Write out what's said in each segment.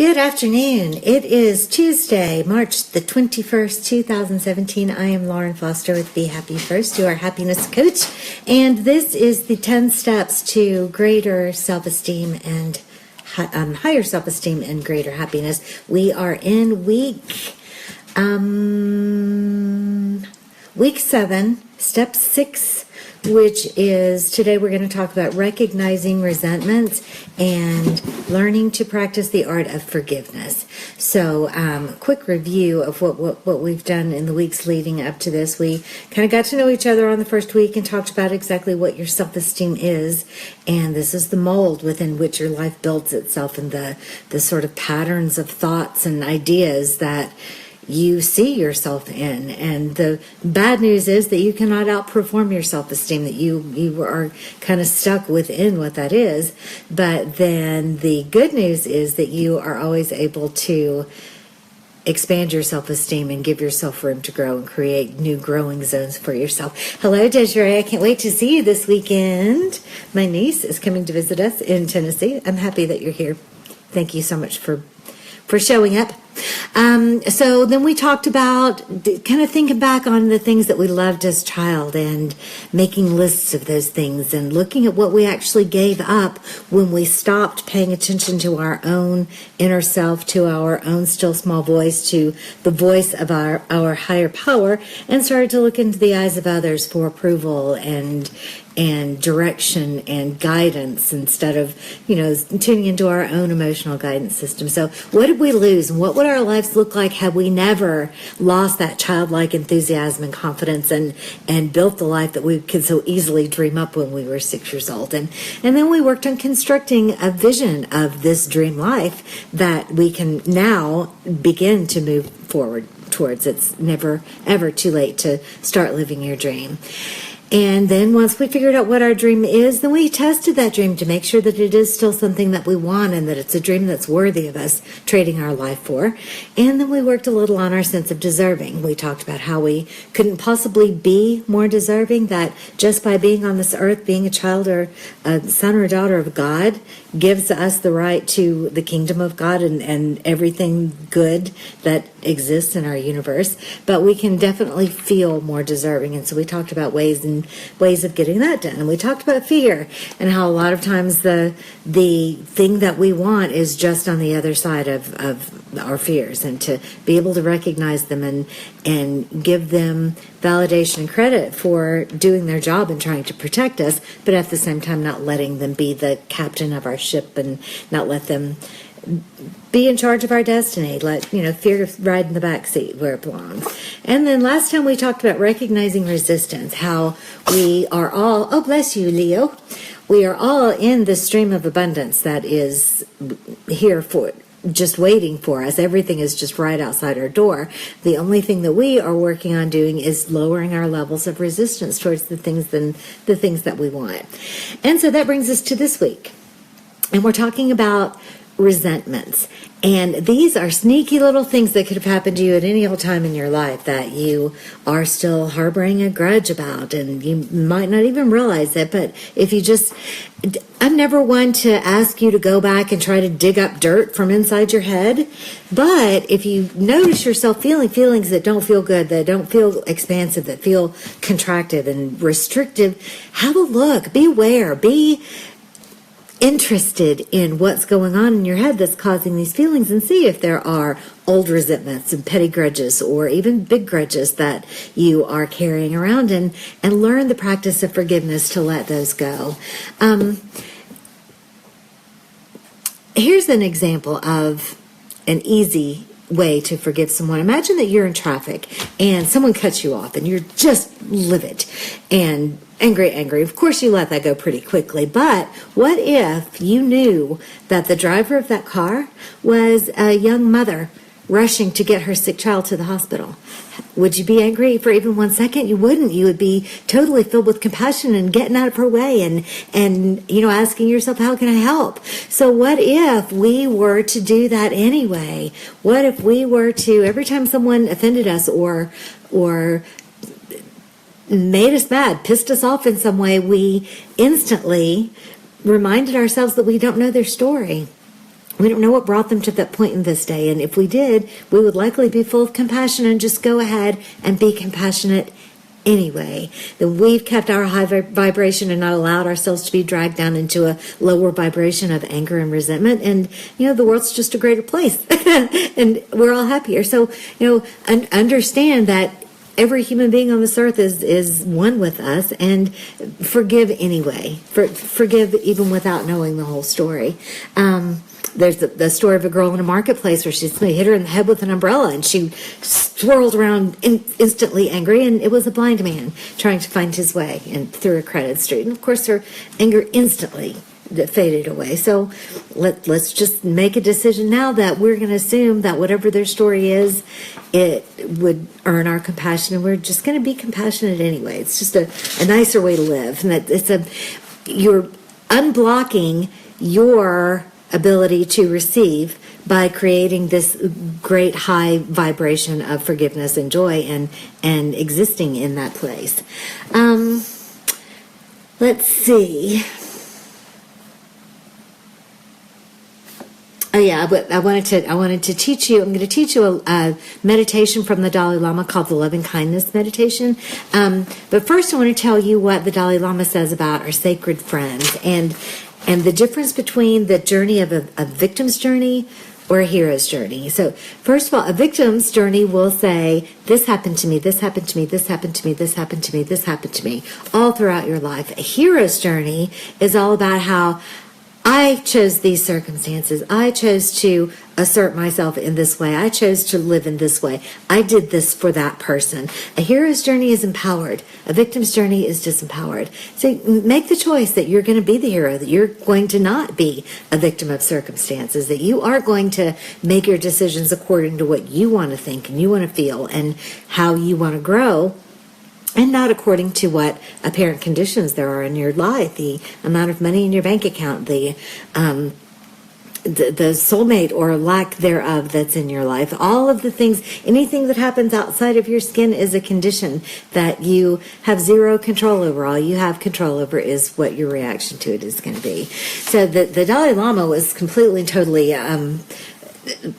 Good afternoon. It is Tuesday, March the 21st, 2017. I am Lauren Foster with Be Happy First, your happiness coach. And this is the 10 steps to greater self-esteem and higher self-esteem and greater happiness. We are in week 7, step 6, which is today we're going to talk about recognizing resentments and learning to practice the art of forgiveness. So quick review of what we've done in the weeks leading up to this. We kind of got to know each other on the first week and talked about exactly what your self-esteem is, and this is the mold within which your life builds itself, and the sort of patterns of thoughts and ideas that you see yourself in. And the bad news is that you cannot outperform your self-esteem, that you are kind of stuck within what that is. But then the good news is that you are always able to expand your self-esteem and give yourself room to grow and create new growing zones for yourself. Hello, Desiree. I can't wait to see you this weekend. My niece is coming to visit us in Tennessee. I'm happy that you're here. Thank you so much for showing up. So then we talked about kind of thinking back on the things that we loved as a child and making lists of those things and looking at what we actually gave up when we stopped paying attention to our own inner self, to our own still small voice, to the voice of our higher power, and started to look into the eyes of others for approval and direction and guidance instead of, tuning into our own emotional guidance system. So what did we lose? And what would our lives look like had we never lost that childlike enthusiasm and confidence and built the life that we could so easily dream up when we were 6 years old? And then we worked on constructing a vision of this dream life that we can now begin to move forward towards. It's never, ever too late to start living your dream. And then once we figured out what our dream is, then we tested that dream to make sure that it is still something that we want and that it's a dream that's worthy of us trading our life for. And then we worked a little on our sense of deserving. We talked about how we couldn't possibly be more deserving, that just by being on this earth, being a child or a son or a daughter of God gives us the right to the kingdom of God and everything good that exists in our universe. But we can definitely feel more deserving. And so we talked about ways of getting that done. And we talked about fear and how a lot of times the thing that we want is just on the other side of our fears, and to be able to recognize them and give them validation and credit for doing their job and trying to protect us, but at the same time not letting them be the captain of our ship and not let them be in charge of our destiny. Let fear ride in the back seat where it belongs. And then last time we talked about recognizing resistance, how we are all, oh bless you, Leo, we are all in the stream of abundance that is here for just waiting for us. Everything is just right outside our door. The only thing that we are working on doing is lowering our levels of resistance towards the things that we want. And so that brings us to this week. And we're talking about resentments. And these are sneaky little things that could have happened to you at any old time in your life that you are still harboring a grudge about, and you might not even realize it. But if you just, I'm never one to ask you to go back and try to dig up dirt from inside your head. But if you notice yourself feeling feelings that don't feel good, that don't feel expansive, that feel contracted and restrictive, have a look, be aware, be interested in what's going on in your head that's causing these feelings, and see if there are old resentments and petty grudges or even big grudges that you are carrying around, and learn the practice of forgiveness to let those go. Here's an example of an easy way to forgive someone. Imagine that you're in traffic and someone cuts you off and you're just livid and angry. Of course, you let that go pretty quickly. But what if you knew that the driver of that car was a young mother rushing to get her sick child to the hospital? Would you be angry for even 1 second? You wouldn't. You would be totally filled with compassion and getting out of her way and asking yourself, how can I help? So what if we were to do that anyway? What if we were to, every time someone offended us or made us mad, pissed us off in some way, we instantly reminded ourselves that we don't know their story. We don't know what brought them to that point in this day. And if we did, we would likely be full of compassion and just go ahead and be compassionate anyway. That we've kept our high vibration and not allowed ourselves to be dragged down into a lower vibration of anger and resentment. And, the world's just a greater place and we're all happier. So, understand that every human being on this earth is one with us, and forgive anyway. Forgive even without knowing the whole story. There's the story of a girl in a marketplace where somebody hit her in the head with an umbrella and she swirled around instantly angry, and it was a blind man trying to find his way and through a crowded street. And of course her anger instantly faded away. So let's just make a decision now that we're going to assume that whatever their story is, it would earn our compassion, and we're just going to be compassionate anyway. It's just a nicer way to live, and that you're unblocking your ability to receive by creating this great high vibration of forgiveness and joy and existing in that place. Let's see. Oh yeah, I wanted to teach you. I'm going to teach you a meditation from the Dalai Lama called the Loving Kindness Meditation. But first, I want to tell you what the Dalai Lama says about our sacred friends and the difference between the journey of a victim's journey or a hero's journey. So, first of all, a victim's journey will say, "This happened to me. This happened to me. This happened to me. This happened to me. This happened to me," all throughout your life. A hero's journey is all about how I chose these circumstances. I chose to assert myself in this way. I chose to live in this way. I did this for that person. A hero's journey is empowered. A victim's journey is disempowered. So make the choice that you're going to be the hero, that you're going to not be a victim of circumstances, that you are going to make your decisions according to what you want to think and you want to feel and how you want to grow, and not according to what apparent conditions there are in your life, the amount of money in your bank account, the soulmate or lack thereof that's in your life. All of the things, anything that happens outside of your skin is a condition that you have zero control over. All you have control over is what your reaction to it is going to be. So the Dalai Lama was completely and totally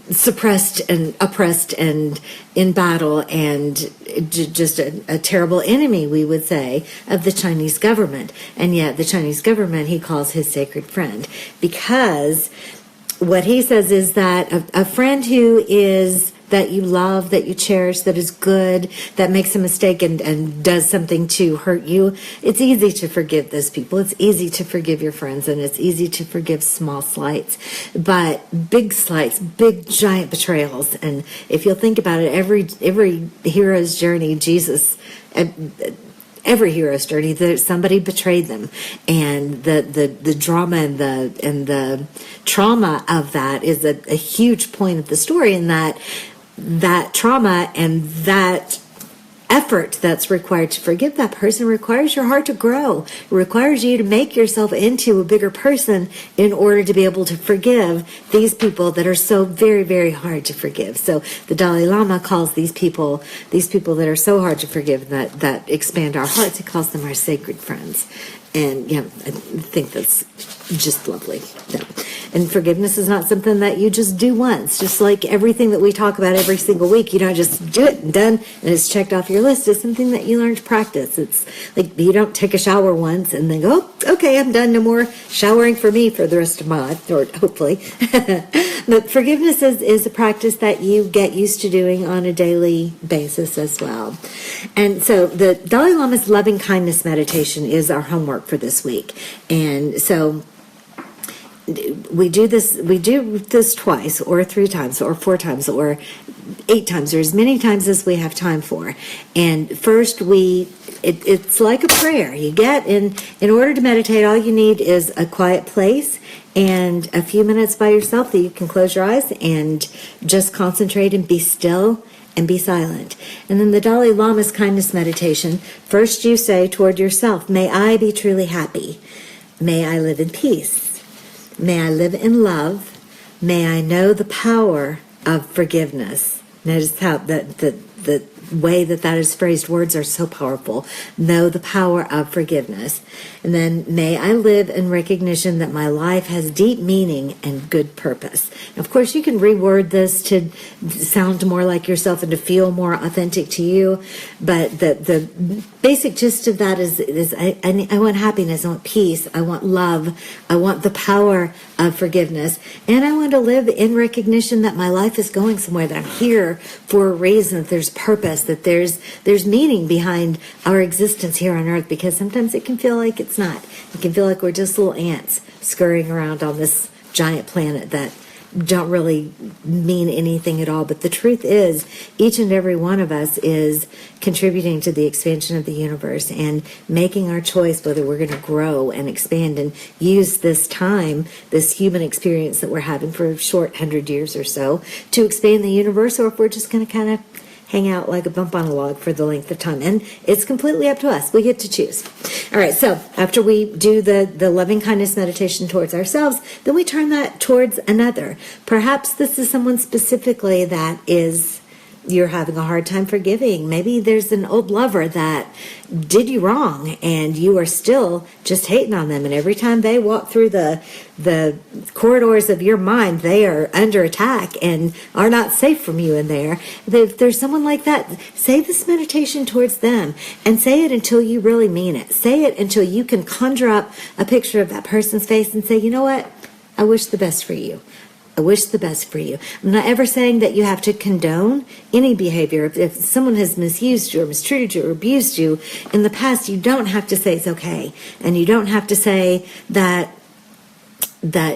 suppressed and oppressed and in battle and just a terrible enemy, we would say, of the Chinese government. And yet the Chinese government he calls his sacred friend, because what he says is that a friend who is that you love, that you cherish, that is good, that makes a mistake and does something to hurt you, it's easy to forgive those people. It's easy to forgive your friends, and it's easy to forgive small slights. But big slights, big giant betrayals, and if you'll think about it, every hero's journey, Jesus, every hero's journey, somebody betrayed them, and the drama and the trauma of that is a huge point of the story, in that trauma and that effort that's required to forgive that person requires your heart to grow. It requires you to make yourself into a bigger person in order to be able to forgive these people that are so very, very hard to forgive. So the Dalai Lama calls these people that are so hard to forgive, that expand our hearts, he calls them our sacred friends. And I think that's just lovely. Yeah. And forgiveness is not something that you just do once. Just like everything that we talk about every single week, you don't just do it and done and it's checked off your list. It's something that you learn to practice. It's like you don't take a shower once and then go, oh, okay, I'm done. No more showering for me for the rest of my life, or hopefully. But forgiveness is a practice that you get used to doing on a daily basis as well. And so the Dalai Lama's loving kindness meditation is our homework for this week. And so we do this twice or 3 times or 4 times or 8 times or as many times as we have time for. And first it's like a prayer. You get in order to meditate, all you need is a quiet place and a few minutes by yourself that you can close your eyes and just concentrate and be still and be silent. And then the Dalai Lama's kindness meditation, first you say toward yourself, may I be truly happy. May I live in peace. May I live in love. May I know the power of forgiveness. Notice how the the way that is phrased. Words are so powerful. Know the power of forgiveness. And then, may I live in recognition that my life has deep meaning and good purpose. Of course, you can reword this to sound more like yourself and to feel more authentic to you. But the basic gist of that is I want happiness, I want peace, I want love, I want the power of forgiveness, and I want to live in recognition that my life is going somewhere, that I'm here for a reason, that there's purpose, that there's meaning behind our existence here on earth, because sometimes it can feel like it's not. It can feel like we're just little ants scurrying around on this giant planet that don't really mean anything at all. But the truth is, each and every one of us is contributing to the expansion of the universe and making our choice whether we're going to grow and expand and use this time, this human experience that we're having for a short 100 years or so, to expand the universe, or if we're just going to kind of hang out like a bump on a log for the length of time. And it's completely up to us. We get to choose. All right, so after we do the loving kindness meditation towards ourselves, then we turn that towards another. Perhaps this is someone specifically that you're having a hard time forgiving. Maybe there's an old lover that did you wrong and you are still just hating on them. And every time they walk through the corridors of your mind, they are under attack and are not safe from you in there. If there's someone like that, say this meditation towards them and say it until you really mean it. Say it until you can conjure up a picture of that person's face and say, you know what? I wish the best for you. I wish the best for you. I'm not ever saying that you have to condone any behavior. If someone has misused you or mistreated you or abused you in the past, you don't have to say it's okay. And you don't have to say that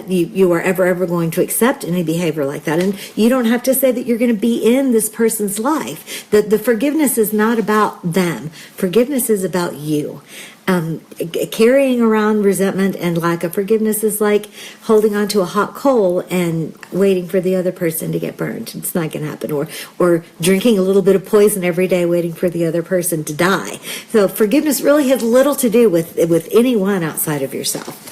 you are ever going to accept any behavior like that. And you don't have to say that you're going to be in this person's life. The forgiveness is not about them. Forgiveness is about you. Carrying around resentment and lack of forgiveness is like holding on to a hot coal and waiting for the other person to get burned. It's not going to happen. Or drinking a little bit of poison every day waiting for the other person to die. So forgiveness really has little to do with anyone outside of yourself.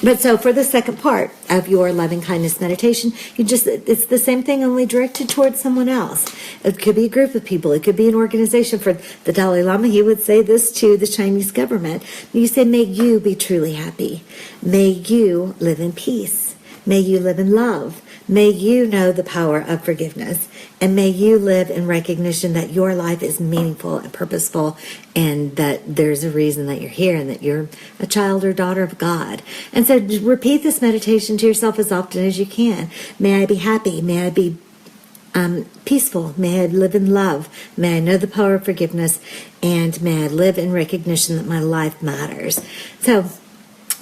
But so for the second part of your loving kindness meditation, it's the same thing, only directed towards someone else. It could be a group of people. It could be an organization. For the Dalai Lama, he would say this to the Chinese government. You say, may you be truly happy. May you live in peace. May you live in love. May you know the power of forgiveness. And may you live in recognition that your life is meaningful and purposeful, and that there's a reason that you're here, and that you're a child or daughter of God. And so repeat this meditation to yourself as often as you can. May I be happy. May I be peaceful. May I live in love. May I know the power of forgiveness. And may I live in recognition that my life matters. So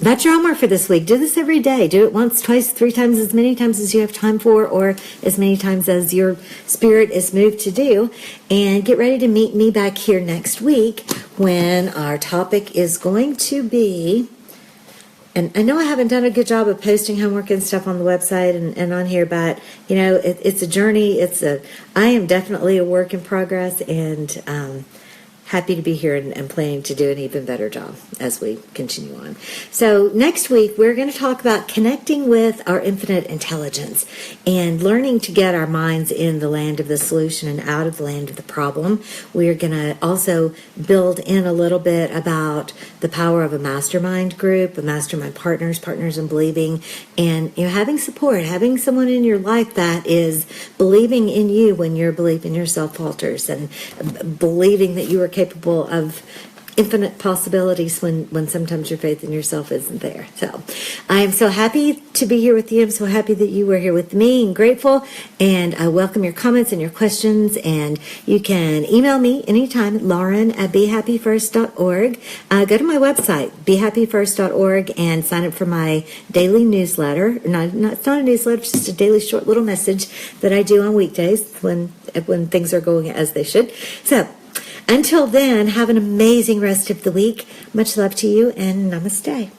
that's your homework for this week. Do this every day. Do it once, twice, 3 times, as many times as you have time for, or as many times as your spirit is moved to do. And get ready to meet me back here next week when our topic is going to be, and I know I haven't done a good job of posting homework and stuff on the website and on here, but it's a journey. I am definitely a work in progress, and happy to be here and planning to do an even better job as we continue on. So next week, we're going to talk about connecting with our infinite intelligence and learning to get our minds in the land of the solution and out of the land of the problem. We're going to also build in a little bit about the power of a mastermind group, a mastermind partners in believing, and having support, having someone in your life that is believing in you when your belief in yourself falters, and believing that you are capable of infinite possibilities when sometimes your faith in yourself isn't there. So I am so happy to be here with you. I'm so happy that you were here with me, and grateful. And I welcome your comments and your questions. And you can email me anytime at lauren@behappyfirst.org. Go to my website, behappyfirst.org, and sign up for my daily newsletter. It's not a newsletter, it's just a daily short little message that I do on weekdays when things are going as they should. So until then, have an amazing rest of the week. Much love to you, and namaste.